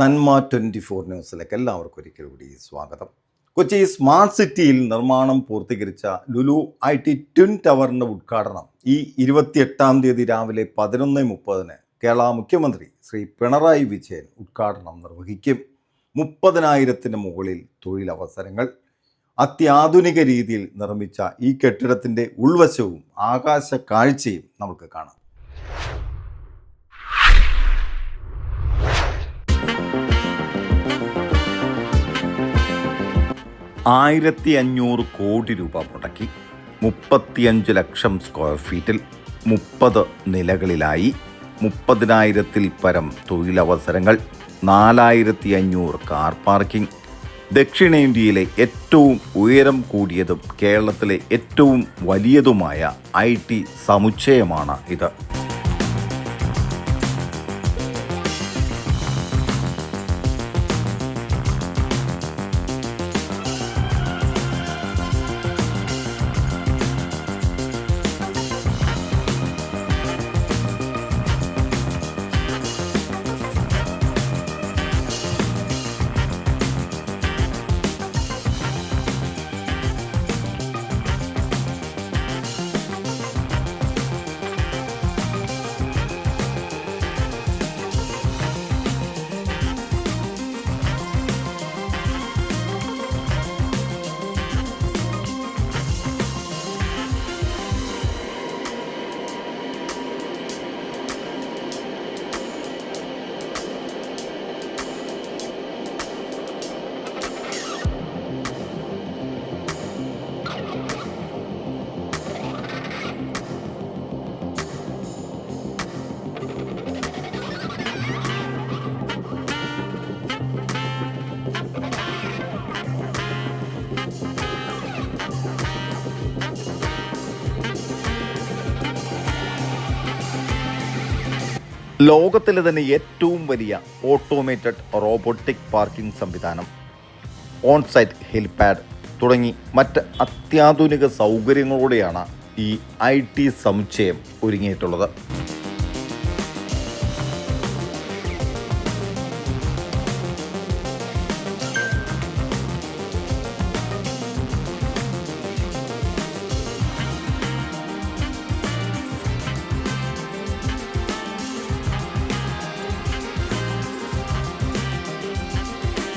നന്മ 24 ന്യൂസിലേക്ക് എല്ലാവർക്കും ഒരിക്കൽ കൂടി സ്വാഗതം. കൊച്ചി സ്മാർട്ട് സിറ്റിയിൽ നിർമ്മാണം പൂർത്തീകരിച്ച ലുലു IT ട്വിൻ ടവറിൻ്റെ ഉദ്ഘാടനം ഈ 28-ാം തീയതി രാവിലെ 11:30 കേരള മുഖ്യമന്ത്രി ശ്രീ പിണറായി വിജയൻ ഉദ്ഘാടനം നിർവഹിക്കും. 30,000-ന് മുകളിൽ തൊഴിലവസരങ്ങൾ. അത്യാധുനിക രീതിയിൽ നിർമ്മിച്ച ഈ കെട്ടിടത്തിൻ്റെ ഉൾവശവും ആകാശ കാഴ്ചയും നമുക്ക് കാണാം. 1500 കോടി രൂപ മുടക്കി 35 ലക്ഷം സ്ക്വയർ ഫീറ്റിൽ 30 നിലകളിലായി 30,000-ൽ പരം തൊഴിലവസരങ്ങൾ, 4,500 കാർ പാർക്കിംഗ്. ദക്ഷിണേന്ത്യയിലെ ഏറ്റവും ഉയരം കൂടിയതും കേരളത്തിലെ ഏറ്റവും വലിയതുമായ IT സമുച്ചയമാണ് ഇത്. ലോകത്തിലെ തന്നെ ഏറ്റവും വലിയ ഓട്ടോമേറ്റഡ് റോബോട്ടിക് പാർക്കിംഗ് സംവിധാനം, ഓൺസൈറ്റ് ഹെലിപാഡ് തുടങ്ങി മറ്റ് അത്യാധുനിക സൗകര്യങ്ങളോടെയാണ് ഈ IT സമുച്ചയം ഒരുങ്ങിയിട്ടുള്ളത്.